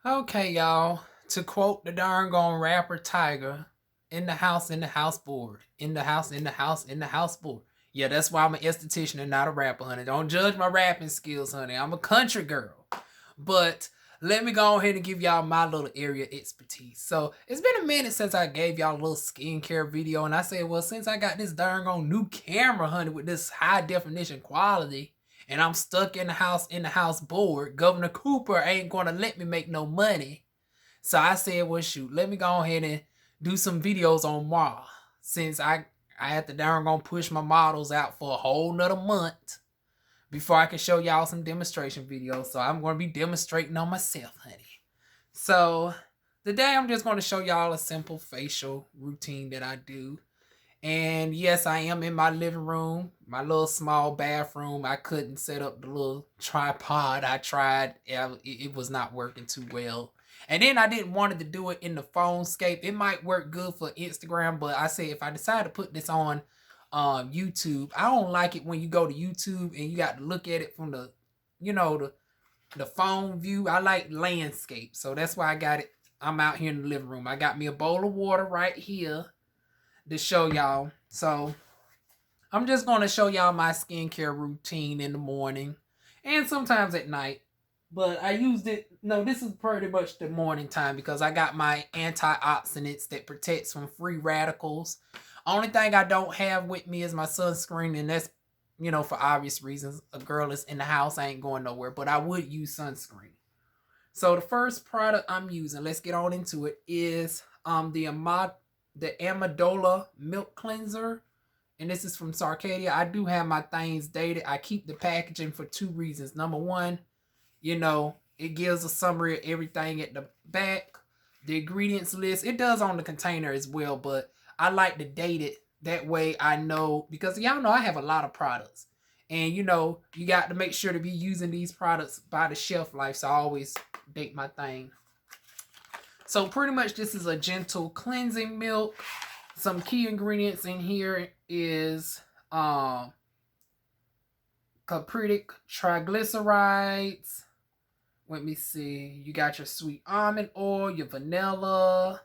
Okay, y'all. To quote the darn gone rapper Tiger, in the house board. In the house board. Yeah, that's why I'm an esthetician and not a rapper, honey. Don't judge my rapping skills, honey. I'm a country girl. But let me go ahead and give y'all my little area expertise. So it's been a minute since I gave y'all a little skincare video, and I said, well, since I got this darn on new camera, honey, with this high definition quality, and I'm stuck in the house bored, Governor Cooper ain't gonna let me make no money. So I said, well, shoot, let me go ahead and do some videos on Mars. Since I had to darn gonna push my models out for a whole nother month before I can show y'all some demonstration videos. So I'm gonna be demonstrating on myself, honey. So today I'm just gonna show y'all a simple facial routine that I do. And yes, I am in my living room, my little small bathroom. I couldn't set up the little tripod. I tried, it was not working too well. And then I didn't want to do it in the phone scape. It might work good for Instagram, but I say if I decide to put this on YouTube, I don't like it when you go to YouTube and you got to look at it from the, the phone view. I like landscape, so that's why I got it. I'm out here in the living room. I got me a bowl of water right here to show y'all. So I'm just going to show y'all my skincare routine in the morning and sometimes at night. But I used it, no, this is pretty much the morning time because I got my antioxidants that protects from free radicals. Only thing I don't have with me is my sunscreen, and that's, for obvious reasons. A girl is in the house, I ain't going nowhere, but I would use sunscreen. So the first product I'm using, let's get on into it, is the Medulla milk cleanser, and this is from Sarcadia. I do have my things dated. I keep the packaging for two reasons. Number one, it gives a summary of everything at the back, the ingredients list. It does on the container as well, but I like to date it. That way I know, because y'all know I have a lot of products. And you got to make sure to be using these products by the shelf life. So I always date my thing. So pretty much this is a gentle cleansing milk. Some key ingredients in here is capritic triglycerides. Let me see. You got your sweet almond oil, your vanilla,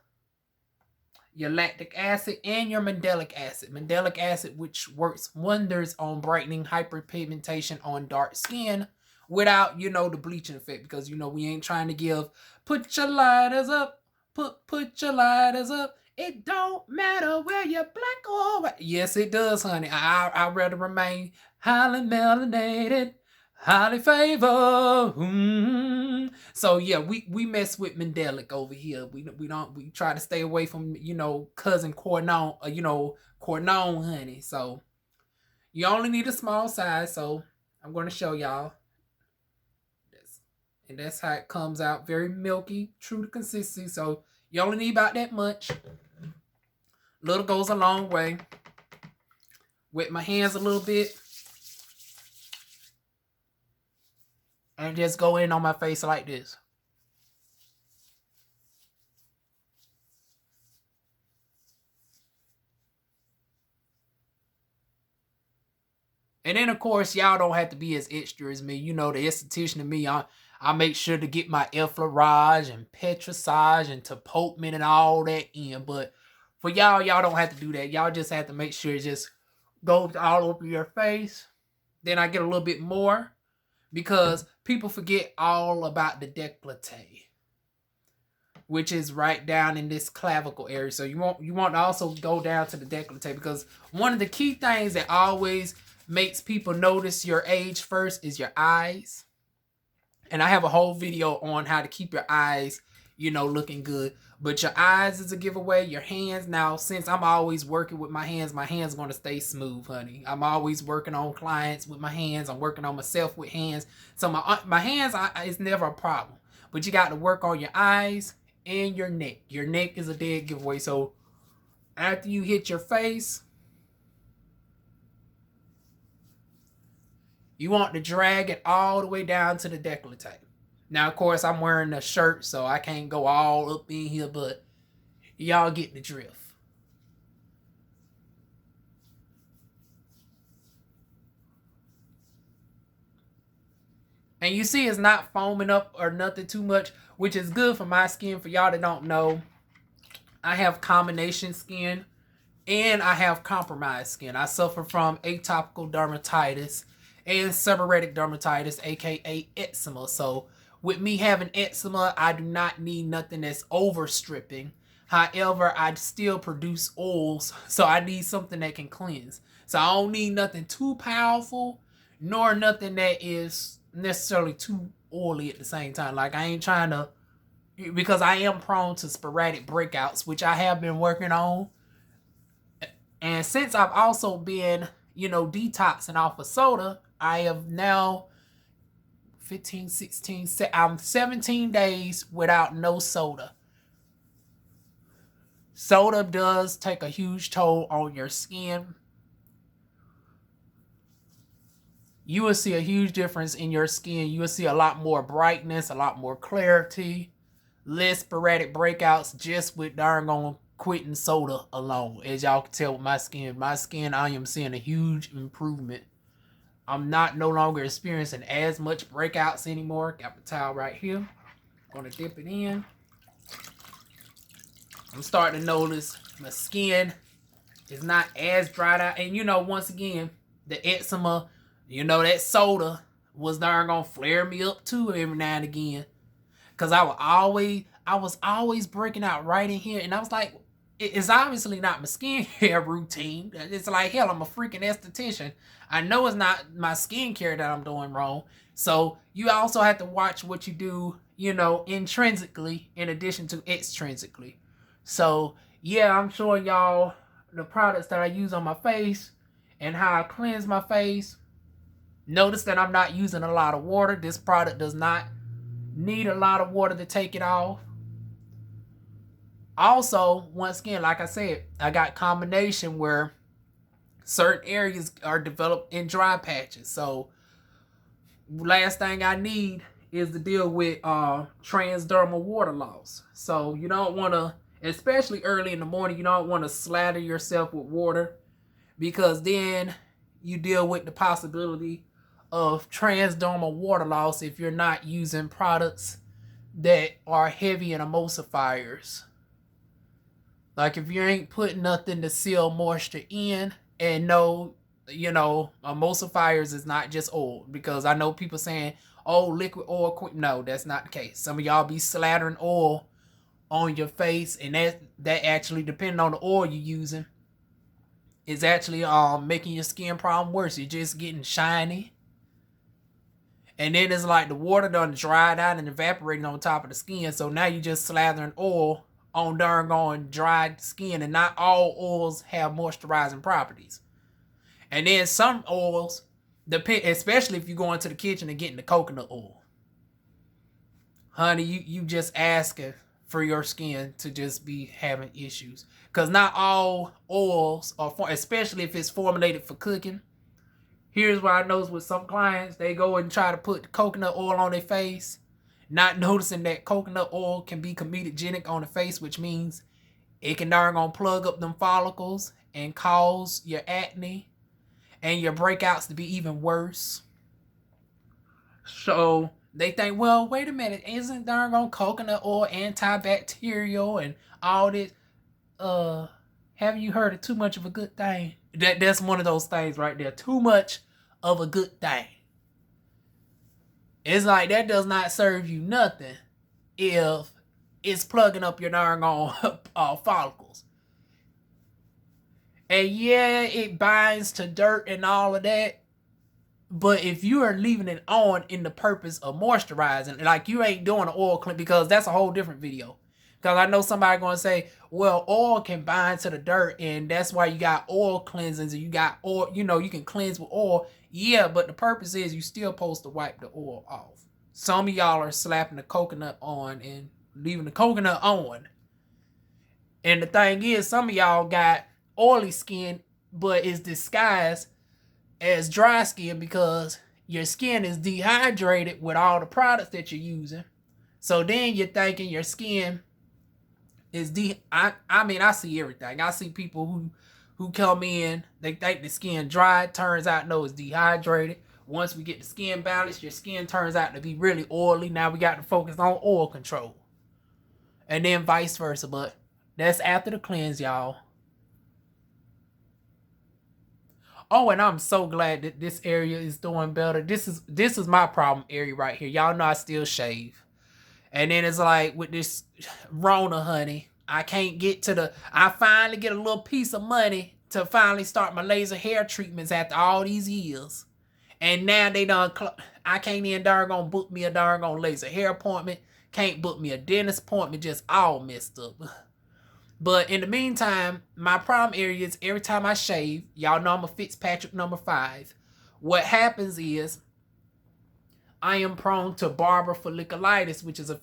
your lactic acid, and your mandelic acid. Mandelic acid, which works wonders on brightening hyperpigmentation on dark skin without, the bleaching effect. Because, we ain't trying to give, put your lighters up, put your lighters up. It don't matter where you're black or white. Yes, it does, honey. I'd rather remain highly melanated, highly favored. So yeah, we mess with Mandelic over here. We try to stay away from cousin Cornon, Cornon, honey. So you only need a small size. So I'm going to show y'all this, and that's how it comes out. Very milky, true to consistency. So you only need about that much. Little goes a long way. Wet my hands a little bit. And just go in on my face like this. And then, of course, y'all don't have to be as extra as me. The esthetician and me, I make sure to get my effleurage and petrissage and tapotment and all that in. But for y'all don't have to do that. Y'all just have to make sure it just goes all over your face. Then I get a little bit more because people forget all about the décolleté, which is right down in this clavicle area. So you want to also go down to the décolleté, because one of the key things that always makes people notice your age first is your eyes. And I have a whole video on how to keep your eyes, looking good. But your eyes is a giveaway. Your hands, now, since I'm always working with my hands going to stay smooth, honey. I'm always working on clients with my hands. I'm working on myself with hands. So my hands is never a problem. But you got to work on your eyes and your neck. Your neck is a dead giveaway. So after you hit your face, you want to drag it all the way down to the décolleté. Now, of course, I'm wearing a shirt, so I can't go all up in here, but y'all get the drift. And you see it's not foaming up or nothing too much, which is good for my skin. For y'all that don't know, I have combination skin and I have compromised skin. I suffer from atopical dermatitis and seborrheic dermatitis, aka eczema. So with me having eczema, I do not need nothing that's overstripping. However, I still produce oils, so I need something that can cleanse. So I don't need nothing too powerful, nor nothing that is necessarily too oily at the same time. Like, I ain't trying to, because I am prone to sporadic breakouts, which I have been working on. And since I've also been, detoxing off of soda, I have now I'm 17 days without no soda. Soda does take a huge toll on your skin. You will see a huge difference in your skin. You will see a lot more brightness, a lot more clarity, less sporadic breakouts just with darn on quitting soda alone. As y'all can tell with my skin, I am seeing a huge improvement. I'm no longer experiencing as much breakouts anymore. Got my towel right here. Gonna dip it in. I'm starting to notice my skin is not as dried out. And once again, the eczema, that soda was darn gonna flare me up too every now and again. Cause I was always breaking out right in here. And I was like, it's obviously not my skincare routine. It's like, hell, I'm a freaking esthetician. I know it's not my skincare that I'm doing wrong. So you also have to watch what you do, intrinsically in addition to extrinsically. So yeah, I'm showing y'all the products that I use on my face and how I cleanse my face. Notice that I'm not using a lot of water. This product does not need a lot of water to take it off. Also, once again, like I said, I got combination where certain areas are developed in dry patches. So last thing I need is to deal with transdermal water loss. So you don't want to, especially early in the morning, you don't want to slather yourself with water, because then you deal with the possibility of transdermal water loss if you're not using products that are heavy in emulsifiers. Like if you ain't putting nothing to seal moisture in, and emulsifiers is not just oil, because I know people saying, oh, liquid oil, no, that's not the case. Some of y'all be slathering oil on your face, and that actually, depending on the oil you're using, is actually making your skin problem worse. You're just getting shiny. And then it's like the water done dried out and evaporating on top of the skin. So now you just slathering oil on darn dried skin, and not all oils have moisturizing properties. And then some oils, especially if you go into the kitchen and getting the coconut oil. Honey, you just asking for your skin to just be having issues. Because not all oils are, especially if it's formulated for cooking. Here's what I notice with some clients. They go and try to put coconut oil on their face, not noticing that coconut oil can be comedogenic on the face, which means it can darn plug up them follicles and cause your acne and your breakouts to be even worse. So they think, well, wait a minute, isn't darn coconut oil antibacterial and all this? Haven't you heard of too much of a good thing? That's one of those things right there. Too much of a good thing. It's like that does not serve you nothing if it's plugging up your darn follicles. And yeah, it binds to dirt and all of that. But if you are leaving it on in the purpose of moisturizing, like you ain't doing an oil cleanse, because that's a whole different video. Because I know somebody going to say, well, oil can bind to the dirt, and that's why you got oil cleansings, and you got oil, you can cleanse with oil. Yeah, but the purpose is you still supposed to wipe the oil off. Some of y'all are slapping the coconut on and leaving the coconut on. And the thing is, some of y'all got oily skin, but it's disguised as dry skin because your skin is dehydrated with all the products that you're using. So then you're thinking your skin is I see everything. I see people who come in, they think the skin dry. Turns out no, it's dehydrated. Once we get the skin balanced, your skin turns out to be really oily. Now we got to focus on oil control. And then vice versa. But that's after the cleanse, y'all. Oh, and I'm so glad that this area is doing better. This is my problem area right here. Y'all know I still shave. And then it's like with this Rona, honey, I can't get to the... I finally get a little piece of money to finally start my laser hair treatments after all these years. And now they done... I can't even darn book me a darn laser hair appointment. Can't book me a dentist appointment. Just all messed up. But in the meantime, my problem area is every time I shave, y'all know I'm a Fitzpatrick number 5. What happens is I am prone to Barber Folliculitis, which is a,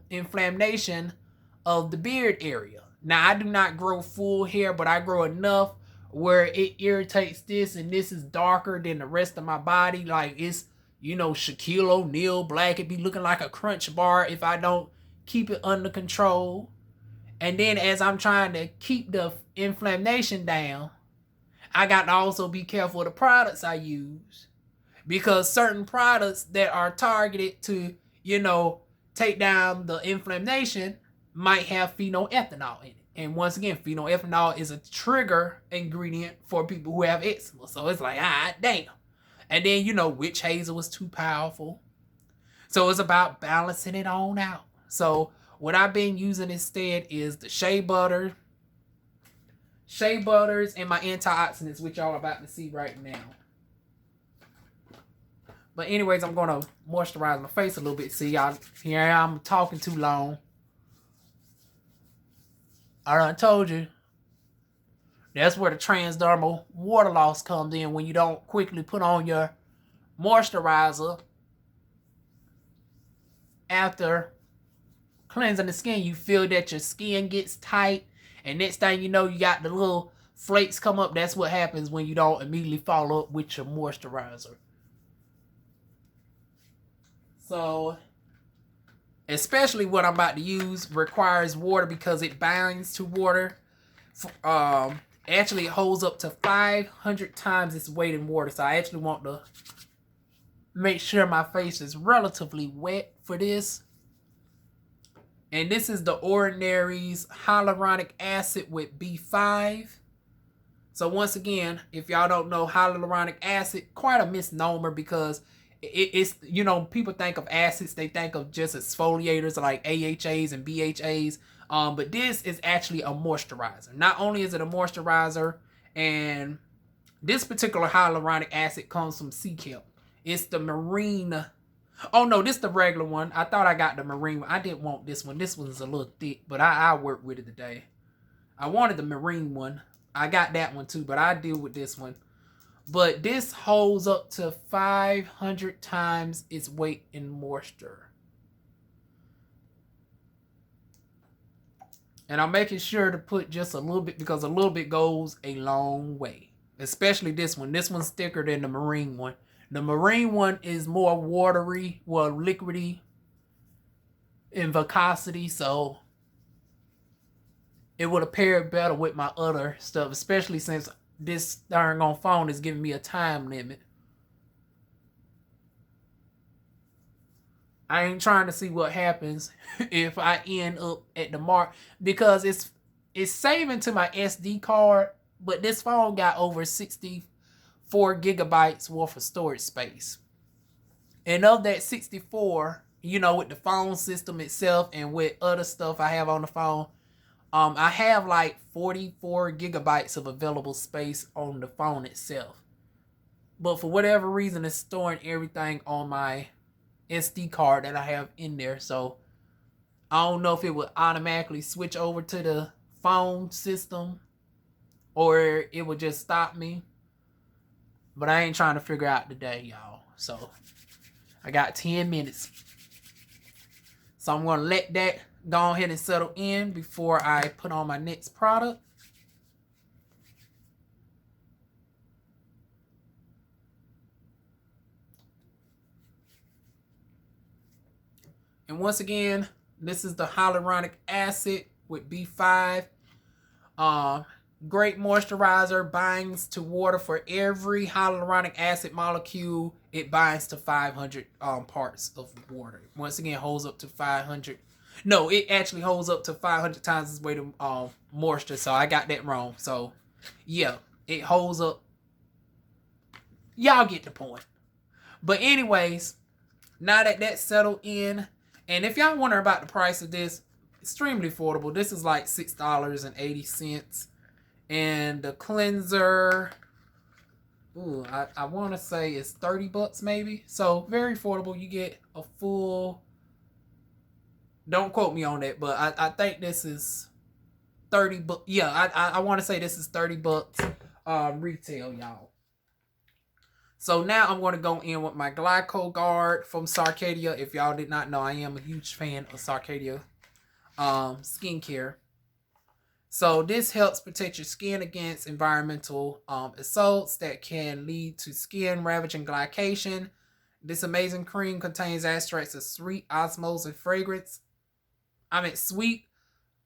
inflammation of the beard area. Now, I do not grow full hair, but I grow enough where it irritates this, and this is darker than the rest of my body. Like, it's, Shaquille O'Neal black. It be looking like a crunch bar if I don't keep it under control. And then as I'm trying to keep the inflammation down, I got to also be careful of the products I use. Because certain products that are targeted to, take down the inflammation might have phenylethanol in it. And once again, phenylethanol is a trigger ingredient for people who have eczema. So it's like, damn. And then, witch hazel was too powerful. So it's about balancing it on out. So what I've been using instead is the shea butters and my antioxidants, which y'all are about to see right now. But anyways, I'm going to moisturize my face a little bit. See, y'all, here I'm talking too long. I done told you. That's where the transdermal water loss comes in when you don't quickly put on your moisturizer after cleansing the skin. You feel that your skin gets tight, and next thing you know, you got the little flakes come up. That's what happens when you don't immediately follow up with your moisturizer. So, especially what I'm about to use requires water because it binds to water. Actually, it holds up to 500 times its weight in water. So I actually want to make sure my face is relatively wet for this. And this is the Ordinaries Hyaluronic Acid with B5. So once again, if y'all don't know, hyaluronic acid, quite a misnomer because it's, people think of acids, they think of just exfoliators like AHAs and BHAs. But this is actually a moisturizer. Not only is it a moisturizer, and this particular hyaluronic acid comes from sea kelp. It's the marine. Oh no, this is the regular one. I thought I got the marine one. I didn't want this one. This one's a little thick, but I worked with it today. I wanted the marine one. I got that one too, but I deal with this one. But this holds up to 500 times its weight in moisture. And I'm making sure to put just a little bit because a little bit goes a long way. Especially this one. This one's thicker than the marine one. The marine one is more watery, well, liquidy in viscosity, so it would have paired better with my other stuff, especially since this darn on phone is giving me a time limit. I ain't trying to see what happens if I end up at the mark because it's saving to my SD card, but this phone got over 64 gigabytes worth of storage space. And of that 64, with the phone system itself and with other stuff I have on the phone, I have like 44 gigabytes of available space on the phone itself. But for whatever reason, it's storing everything on my SD card that I have in there. So I don't know if it would automatically switch over to the phone system or it would just stop me. But I ain't trying to figure out today, y'all. So I got 10 minutes. So I'm going to let that go ahead and settle in before I put on my next product. And once again, this is the hyaluronic acid with B5. Great moisturizer, binds to water. For every hyaluronic acid molecule, it binds to 500 parts of water. Once again, holds up to 500. No, it actually holds up to 500 times its weight of moisture. So I got that wrong. So yeah, it holds up. Y'all get the point. But anyways, now that that's settled in, and if y'all wonder about the price of this, extremely affordable. This is like $6.80. And the cleanser, ooh, I want to say it's 30 bucks maybe. So very affordable. You get a full, don't quote me on that, but I think this is 30 bucks. Yeah, I want to say this is 30 bucks retail, y'all. So now I'm going to go in with my Glycol Guard from Sarcadia. If y'all did not know, I am a huge fan of Sarcadia skincare. So this helps protect your skin against environmental assaults that can lead to skin ravaging glycation. This amazing cream contains extracts of sweet osmosis fragrance. Sweet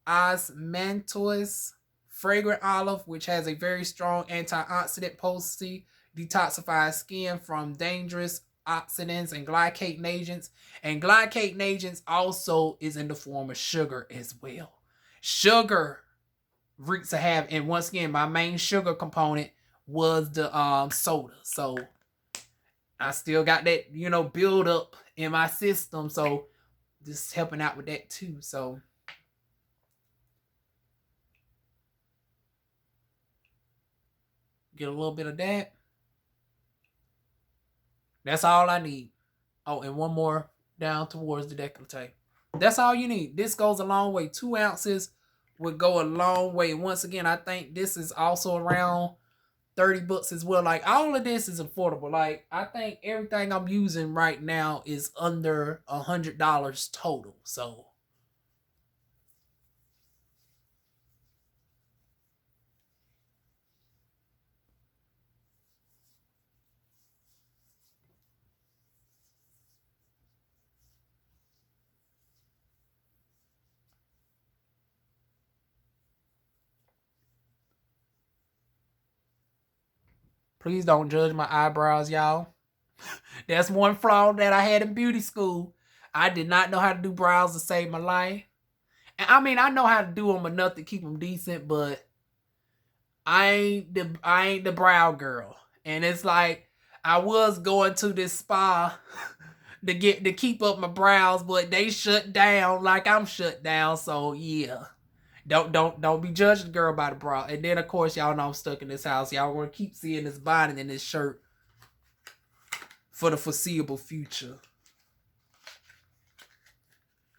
osmanthus fragrant olive, which has a very strong antioxidant potency, detoxifies skin from dangerous oxidants and glycating agents. And glycating agents also is in the form of sugar as well. Sugar wreaks a havoc, and once again, my main sugar component was the soda. So I still got that, build up in my system. So this is helping out with that too. So get a little bit of that. That's all I need. Oh, and one more down towards the décolleté. That's all you need. This goes a long way. 2 ounces would go a long way. Once again, I think this is also around 30 bucks as well. Like, all of this is affordable. Like, I think everything I'm using right now is under $100 total. So please don't judge my eyebrows, y'all. That's one flaw that I had in beauty school. I did not know how to do brows to save my life. And I know how to do them enough to keep them decent, but I ain't the brow girl. And it's like, I was going to this spa to keep up my brows, but they shut down like I'm shut down. So yeah. Don't be judging the girl by the bra. And then of course y'all know I'm stuck in this house. Y'all gonna keep seeing this bonnet and this shirt for the foreseeable future.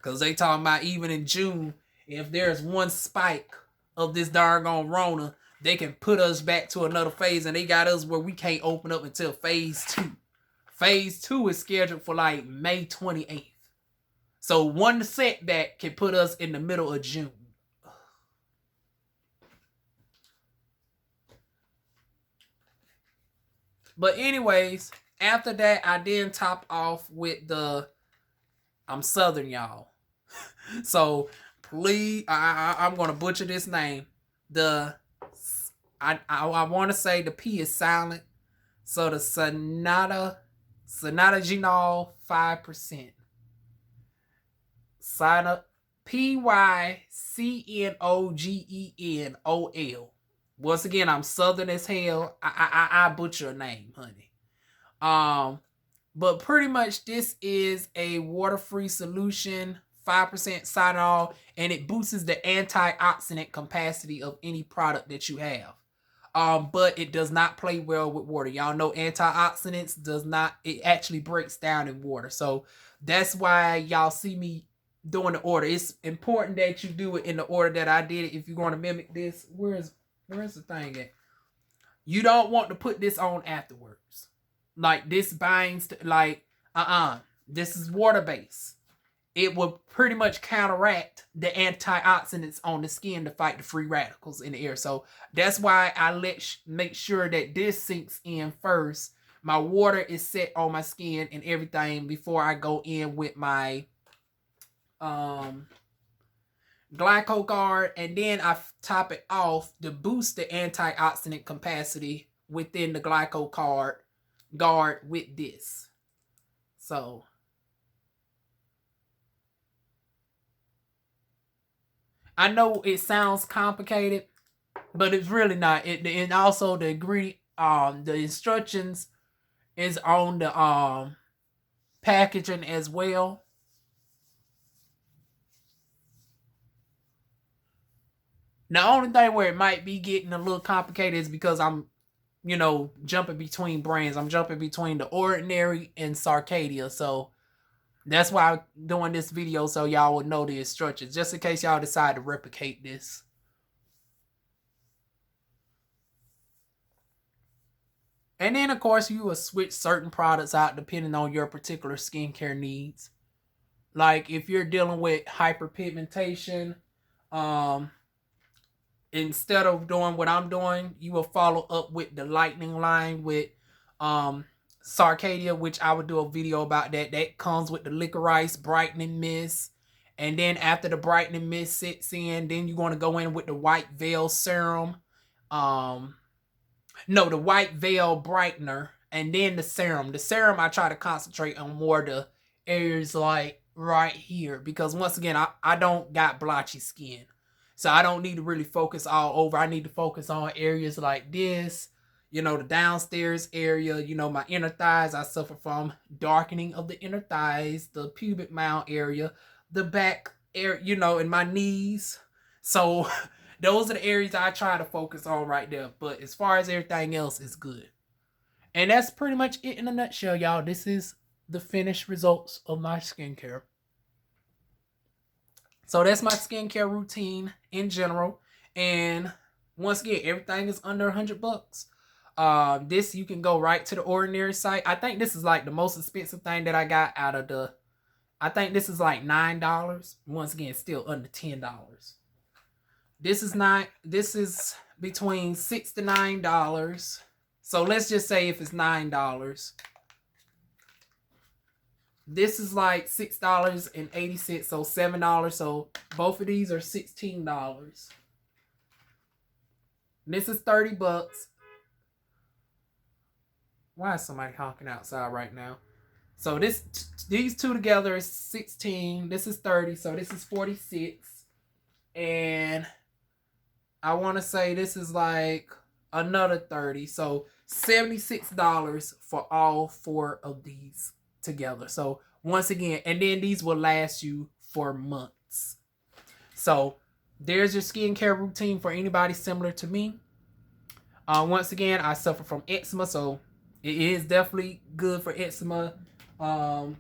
Cause they talking about even in June, if there's one spike of this darn Rona, they can put us back to another phase, and they got us where we can't open up until phase 2. Phase 2 is scheduled for like May 28th. So one setback can put us in the middle of June. But anyways, after that, I then topped off with the, I'm Southern, y'all. So please, I'm going to butcher this name. I want to say the P is silent. So the Sonata Genol 5%. PYCNOGENOL. Once again, I'm Southern as hell. I butcher a name, honey. But pretty much this is a water-free solution, 5% cyanol, and it boosts the antioxidant capacity of any product that you have. But it does not play well with water. Y'all know antioxidants it actually breaks down in water. So that's why y'all see me doing the order. It's important that you do it in the order that I did it. If you're going to mimic this, where's the thing at? You don't want to put this on afterwards. Like, this binds to, like, this is water-based. It will pretty much counteract the antioxidants on the skin to fight the free radicals in the air. So that's why I make sure that this sinks in first. My water is set on my skin and everything before I go in with my Glycol Guard, and then I top it off to boost the antioxidant capacity within the Glycol Guard with this. So I know it sounds complicated, but it's really not. And also the the instructions is on the packaging as well. The only thing where it might be getting a little complicated is because I'm, jumping between brands. I'm jumping between the Ordinary and Sarcadia. So that's why I'm doing this video, so y'all would know the instructions, just in case y'all decide to replicate this. And then, of course, you will switch certain products out depending on your particular skincare needs. Like if you're dealing with hyperpigmentation, instead of doing what I'm doing, you will follow up with the lightning line with Sarcadia, which I would do a video about that. That comes with the licorice brightening mist. And then after the brightening mist sits in, then you're going to go in with the white veil serum. No, the white veil brightener. And then the serum. The serum, I try to concentrate on more the areas like right here. Because once again, I don't got blotchy skin. So I don't need to really focus all over. I need to focus on areas like this. The downstairs area, my inner thighs. I suffer from darkening of the inner thighs, the pubic mound area, the back area, and my knees. So those are the areas I try to focus on right there. But as far as everything else, it's good. And that's pretty much it in a nutshell, y'all. This is the finished results of my skincare. So that's my skincare routine in general. And once again, everything is under $100. This, you can go right to the Ordinary site. I think this is like the most expensive thing that I got out of the... I think this is like $9. Once again, still under $10. This is between $6 to $9. So let's just say if it's $9. This is like $6.80, so $7. So both of these are $16. This is $30. Why is somebody honking outside right now? So these two together is 16. This is 30, so this is 46. And I want to say this is like another 30. So $76 for all four of these together. So once again, and then these will last you for months. So there's your skincare routine for anybody similar to me. Once again, I suffer from eczema, so it is definitely good for eczema. None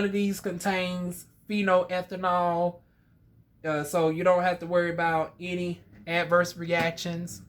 of these contains phenylethanol, so you don't have to worry about any adverse reactions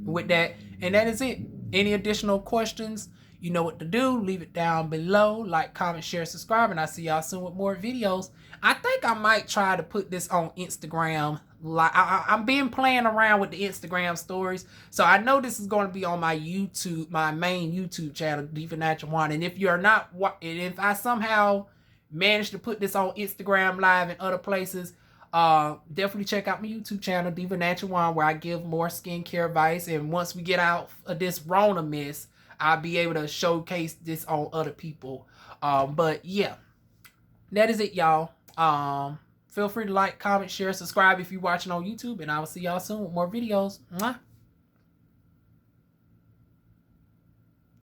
with that. And that is it. Any additional questions, you know what to do. Leave it down below. Like, comment, share, subscribe, and I'll see y'all soon with more videos. I think I might try to put this on Instagram. Like I'm been playing around with the Instagram stories, so I know this is going to be on my YouTube, my main YouTube channel, Diva Natural One. And if you're not, and if I somehow manage to put this on Instagram Live and other places, definitely check out my YouTube channel, Diva Natural One, where I give more skincare advice. And once we get out of this Rona mess, I'll be able to showcase this on other people. But yeah, that is it, y'all. Feel free to like, comment, share, subscribe if you're watching on YouTube, and I will see y'all soon with more videos. Mwah.